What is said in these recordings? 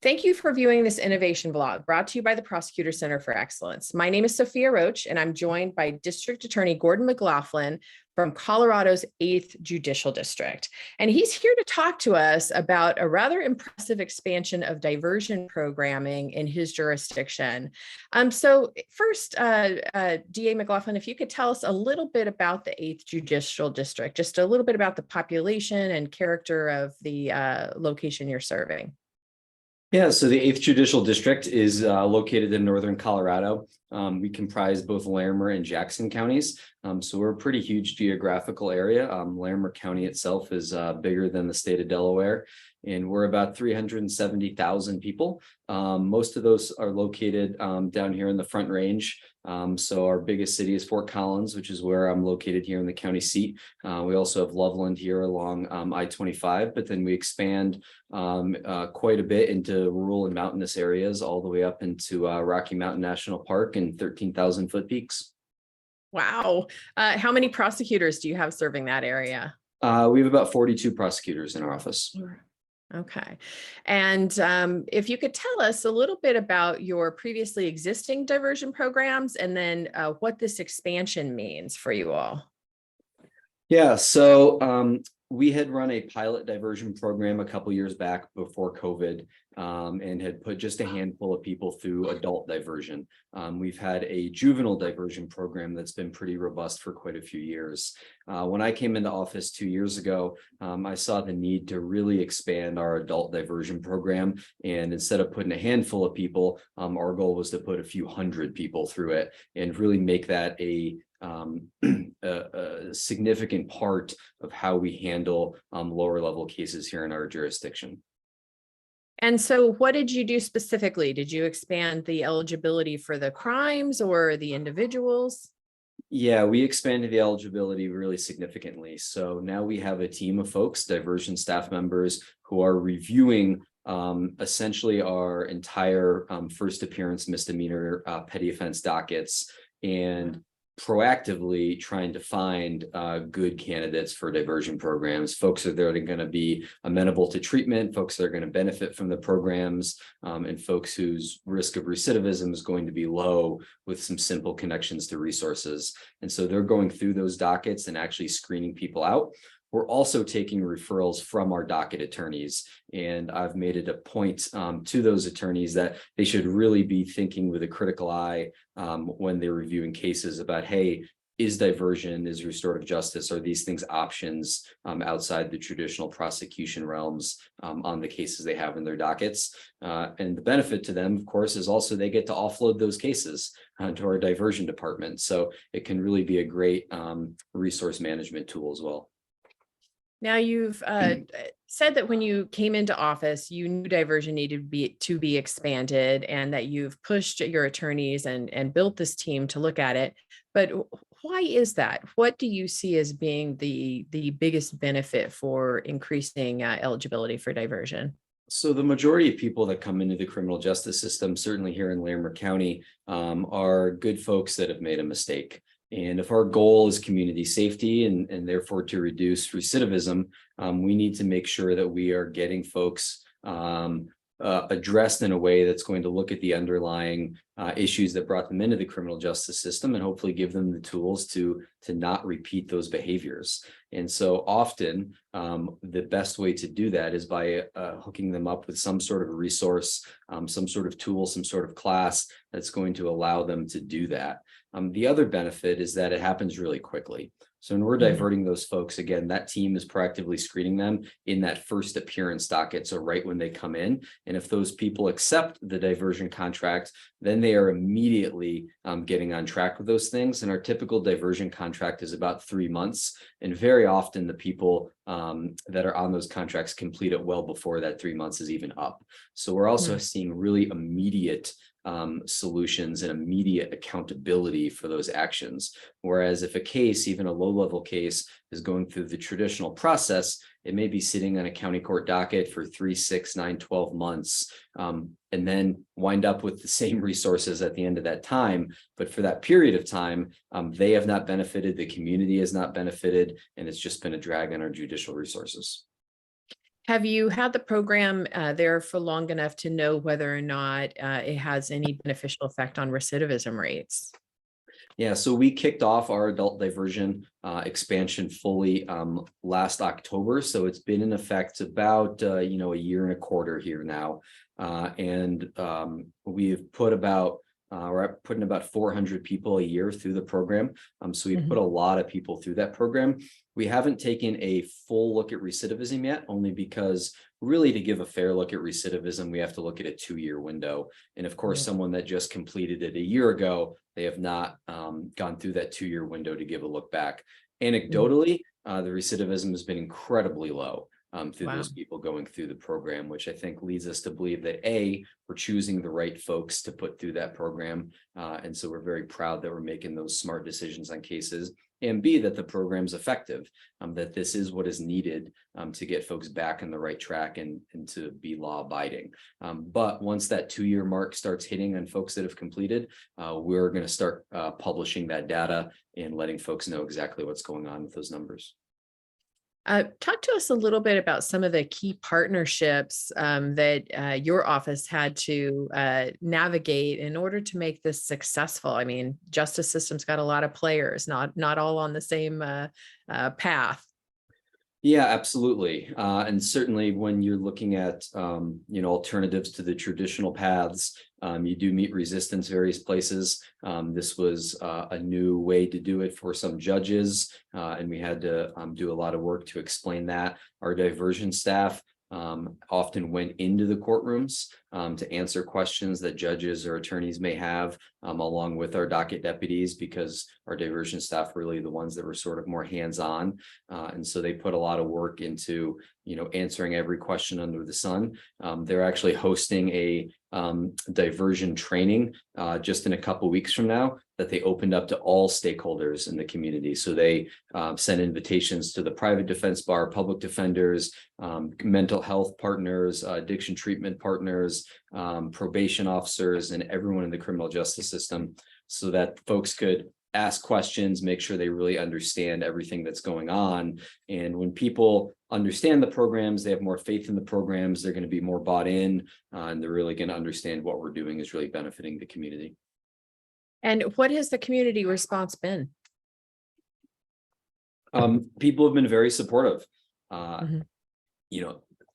Thank you for viewing this innovation blog brought to you by the Prosecutors Center for Excellence. My name is Sophia Roach, and I'm joined by District Attorney Gordon McLaughlin from Colorado's 8th Judicial District. And he's here to talk to us about a rather impressive expansion of diversion programming in his jurisdiction. So first, DA McLaughlin, if you could tell us a little bit about the 8th Judicial District, just a little bit about the population and character of the location you're serving. Yeah, so the 8th Judicial District is located in northern Colorado. We comprise both Larimer and Jackson counties. So we're a pretty huge geographical area. Larimer County itself is bigger than the state of Delaware, and we're about 370,000 people. Most of those are located down here in the Front Range. So our biggest city is Fort Collins, which is where I'm located here in the county seat. We also have Loveland here along I-25, but then we expand quite a bit into rural and mountainous areas, all the way up into Rocky Mountain National Park and 13,000 foot peaks. Wow. How many prosecutors do you have serving that area? We have about 42 prosecutors in our office. Okay. And if you could tell us a little bit about your previously existing diversion programs and then what this expansion means for you all. Yeah, so we had run a pilot diversion program a couple years back before COVID and had put just a handful of people through adult diversion. We've had a juvenile diversion program that's been pretty robust for quite a few years. When I came into office 2 years ago, I saw the need to really expand our adult diversion program. And instead of putting a handful of people, our goal was to put a few hundred people through it and really make that a significant part of how we handle lower level cases here in our jurisdiction. And so what did you do specifically? Did you expand the eligibility for the crimes or the individuals? Yeah, we expanded the eligibility really significantly. So now we have a team of folks, diversion staff members, who are reviewing essentially our entire first appearance misdemeanor petty offense dockets and proactively trying to find good candidates for diversion programs, folks that are going to be amenable to treatment, folks that are going to benefit from the programs, and folks whose risk of recidivism is going to be low with some simple connections to resources. And so they're going through those dockets and actually screening people out. We're also taking referrals from our docket attorneys, and I've made it a point to those attorneys that they should really be thinking with a critical eye when they're reviewing cases about, hey, is diversion, is restorative justice, are these things options outside the traditional prosecution realms on the cases they have in their dockets? And the benefit to them, of course, is also they get to offload those cases to our diversion department. So it can really be a great resource management tool as well. Now, you've said that when you came into office, you knew diversion needed to be expanded and that you've pushed your attorneys and built this team to look at it. But why is that? What do you see as being the biggest benefit for increasing eligibility for diversion? So the majority of people that come into the criminal justice system, certainly here in Larimer County, are good folks that have made a mistake. And if our goal is community safety and therefore to reduce recidivism, we need to make sure that we are getting folks addressed in a way that's going to look at the underlying issues that brought them into the criminal justice system and hopefully give them the tools to not repeat those behaviors. And so often the best way to do that is by hooking them up with some sort of resource, some sort of tool, some sort of class that's going to allow them to do that. The other benefit is that it happens really quickly. So when we're diverting those folks, again, that team is proactively screening them in that first appearance docket. So right when they come in, and if those people accept the diversion contract, then they are immediately getting on track with those things. And our typical diversion contract is about 3 months. And very often the people that are on those contracts complete it well before that 3 months is even up. So we're also seeing really immediate solutions and immediate accountability for those actions. Whereas if a case, even a low-level case, is going through the traditional process, it may be sitting on a county court docket for 3, 6, 9, 12 months, and then wind up with the same resources at the end of that time. But for that period of time, they have not benefited, the community has not benefited, and it's just been a drag on our judicial resources. Have you had the program there for long enough to know whether or not it has any beneficial effect on recidivism rates? Yeah, so we kicked off our adult diversion expansion fully last October. So it's been in effect about a year and a quarter here now. And we've put about we're putting about 400 people a year through the program. So we've put a lot of people through that program. We haven't taken a full look at recidivism yet, only because really to give a fair look at recidivism, we have to look at a 2-year window. And of course, someone that just completed it a year ago, they have not gone through that 2-year window to give a look back. Anecdotally, the recidivism has been incredibly low through Wow. those people going through the program, which I think leads us to believe that A, we're choosing the right folks to put through that program. And so we're very proud that we're making those smart decisions on cases. And B, that the program's effective, that this is what is needed to get folks back on the right track and to be law abiding. But once that 2-year mark starts hitting on folks that have completed, we're going to start publishing that data and letting folks know exactly what's going on with those numbers. Talk to us a little bit about some of the key partnerships that your office had to navigate in order to make this successful. I mean, justice system's got a lot of players, not all on the same path. Yeah, absolutely. And certainly when you're looking at, alternatives to the traditional paths, you do meet resistance various places. This was a new way to do it for some judges, and we had to do a lot of work to explain that. Our diversion staff often went into the courtrooms to answer questions that judges or attorneys may have, along with our docket deputies, because our diversion staff were really the ones that were sort of more hands-on. And so they put a lot of work into, answering every question under the sun. They're actually hosting a diversion training just in a couple weeks from now that they opened up to all stakeholders in the community. So they sent invitations to the private defense bar, public defenders, mental health partners, addiction treatment partners, probation officers, and everyone in the criminal justice system, so that folks could ask questions, make sure they really understand everything that's going on. And when people understand the programs, they have more faith in the programs, they're going to be more bought in, and they're really going to understand what we're doing is really benefiting the community. And what has the community response been? People have been very supportive.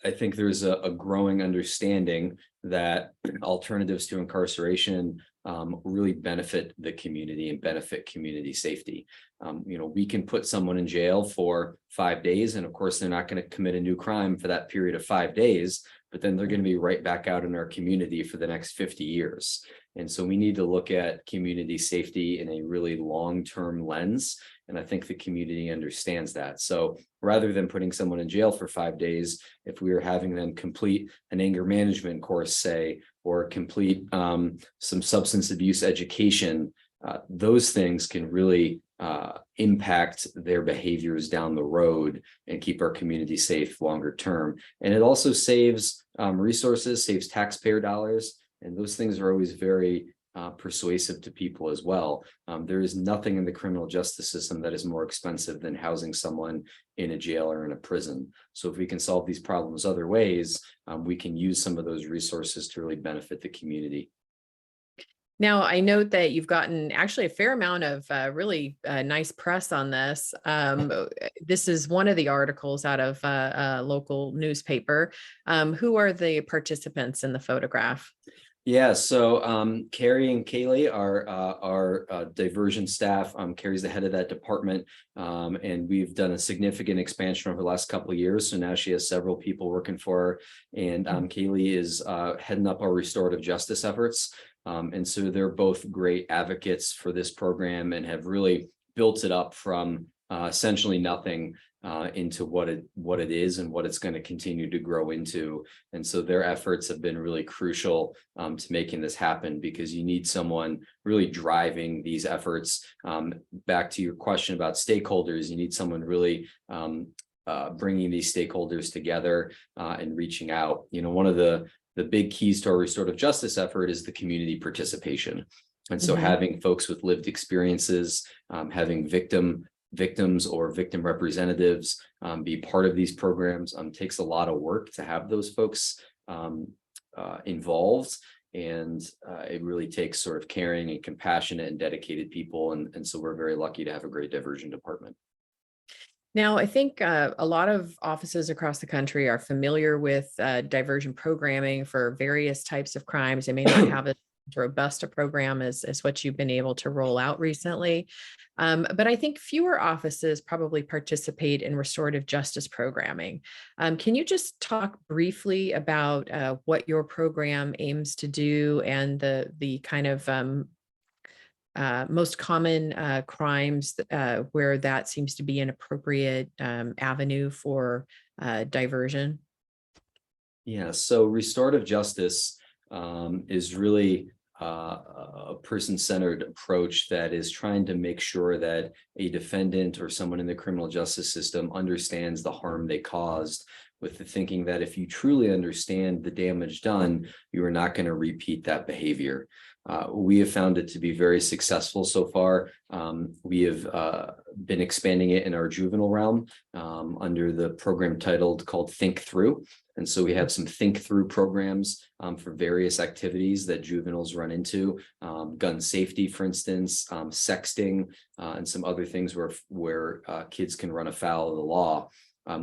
I think there's a growing understanding that alternatives to incarceration really benefit the community and benefit community safety. We can put someone in jail for 5 days, and of course, they're not going to commit a new crime for that period of 5 days, but then they're going to be right back out in our community for the next 50 years. And so we need to look at community safety in a really long-term lens. And I think the community understands that. So rather than putting someone in jail for 5 days, if we are having them complete an anger management course, say, or complete some substance abuse education, those things can really impact their behaviors down the road and keep our community safe longer term. And it also saves resources, saves taxpayer dollars. And those things are always very persuasive to people as well. There is nothing in the criminal justice system that is more expensive than housing someone in a jail or in a prison. So if we can solve these problems other ways, we can use some of those resources to really benefit the community. Now, I note that you've gotten actually a fair amount of really nice press on this. This is one of the articles out of a local newspaper. Who are the participants in the photograph? Yeah, so Carrie and Kaylee are our diversion staff. Carrie's the head of that department, and we've done a significant expansion over the last couple of years. So now she has several people working for her, and Kaylee is heading up our restorative justice efforts. And so they're both great advocates for this program and have really built it up from essentially nothing into what it is and what it's going to continue to grow into. And so their efforts have been really crucial to making this happen, because you need someone really driving these efforts. Back to your question about stakeholders, you need someone really bringing these stakeholders together and reaching out. One of the big keys to our restorative justice effort is the community participation. And so having folks with lived experiences, having victim victims or victim representatives be part of these programs. Takes a lot of work to have those folks involved. And it really takes sort of caring and compassionate and dedicated people. And so we're very lucky to have a great diversion department. Now, I think a lot of offices across the country are familiar with diversion programming for various types of crimes. They may not have as robust a program as what you've been able to roll out recently. But I think fewer offices probably participate in restorative justice programming. Can you just talk briefly about what your program aims to do and the kind of most common crimes where that seems to be an appropriate avenue for diversion? Yeah, so restorative justice is really a person-centered approach that is trying to make sure that a defendant or someone in the criminal justice system understands the harm they caused, with the thinking that if you truly understand the damage done, you are not going to repeat that behavior. We have found it to be very successful so far. We have been expanding it in our juvenile realm under the program called Think Through. And so we have some Think Through programs for various activities that juveniles run into, gun safety, for instance, sexting, and some other things where kids can run afoul of the law.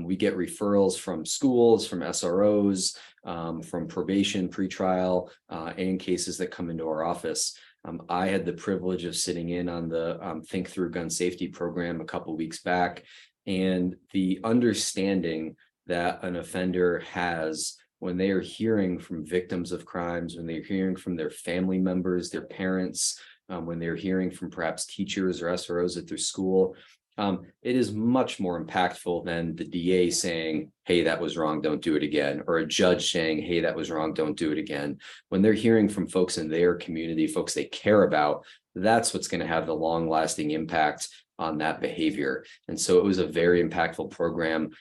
We get referrals from schools, from SROs, from probation, pretrial, and cases that come into our office. I had the privilege of sitting in on the Think Through gun safety program a couple of weeks back, and the understanding that an offender has when they are hearing from victims of crimes, when they're hearing from their family members, their parents, when they're hearing from perhaps teachers or SROs at their school. It is much more impactful than the DA saying, hey, that was wrong, don't do it again, or a judge saying, hey, that was wrong, don't do it again. When they're hearing from folks in their community, folks they care about, that's what's going to have the long-lasting impact on that behavior. And so it was a very impactful program.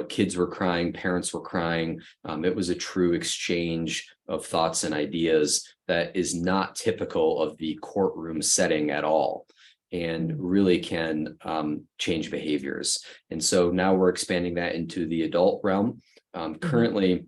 Kids were crying, parents were crying. It was a true exchange of thoughts and ideas that is not typical of the courtroom setting at all, and really can change behaviors. And so now we're expanding that into the adult realm. Currently,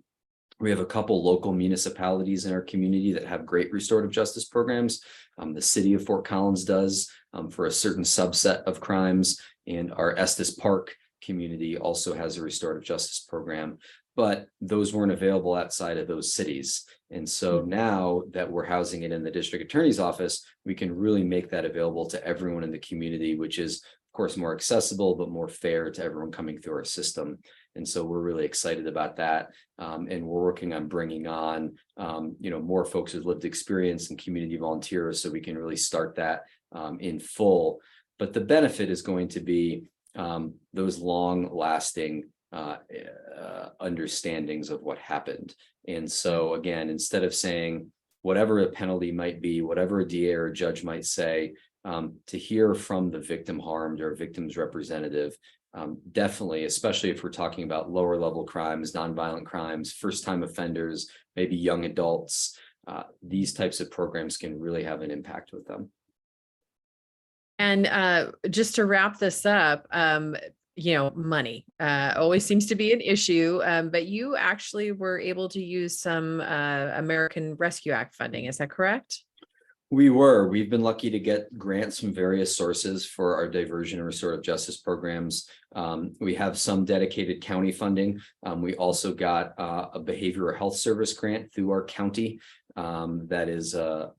we have a couple local municipalities in our community that have great restorative justice programs. The city of Fort Collins does for a certain subset of crimes, and our Estes Park community also has a restorative justice program, but those weren't available outside of those cities. And so now that we're housing it in the district attorney's office, we can really make that available to everyone in the community, which is, of course, more accessible, but more fair to everyone coming through our system. And so we're really excited about that. And we're working on bringing on, more folks with lived experience and community volunteers, so we can really start that in full. But the benefit is going to be those long-lasting understandings of what happened. And so again, instead of saying whatever a penalty might be, whatever a DA or a judge might say, to hear from the victim harmed or victim's representative, definitely, especially if we're talking about lower level crimes, nonviolent crimes, first time offenders, maybe young adults, these types of programs can really have an impact with them. And just to wrap this up, money always seems to be an issue, but you actually were able to use some American Rescue Act funding. Is that correct? We've been lucky to get grants from various sources for our diversion and restorative justice programs. We have some dedicated county funding. We also got a behavioral health service grant through our county. That is a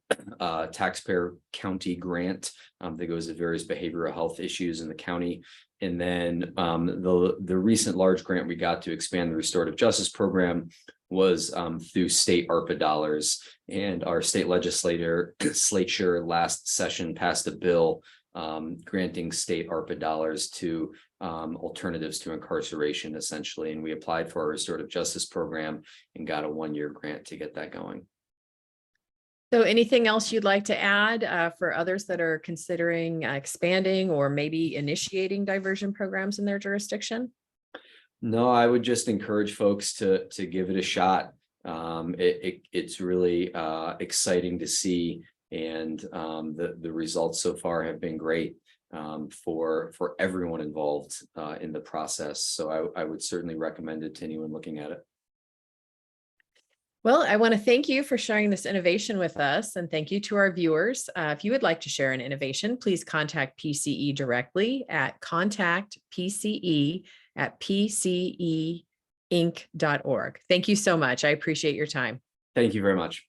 taxpayer county grant that goes to various behavioral health issues in the county. And then the recent large grant we got to expand the restorative justice program was through state ARPA dollars. And our state legislature last session passed a bill granting state ARPA dollars to alternatives to incarceration, essentially. And we applied for our restorative justice program and got a 1-year grant to get that going. So anything else you'd like to add for others that are considering expanding or maybe initiating diversion programs in their jurisdiction? No, I would just encourage folks to give it a shot. It's really exciting to see, and the results so far have been great. for everyone involved in the process. So I would certainly recommend it to anyone looking at it. Well, I want to thank you for sharing this innovation with us, and thank you to our viewers. If you would like to share an innovation, please contact PCE directly at contactpce@pceinc.org. Thank you so much. I appreciate your time. Thank you very much.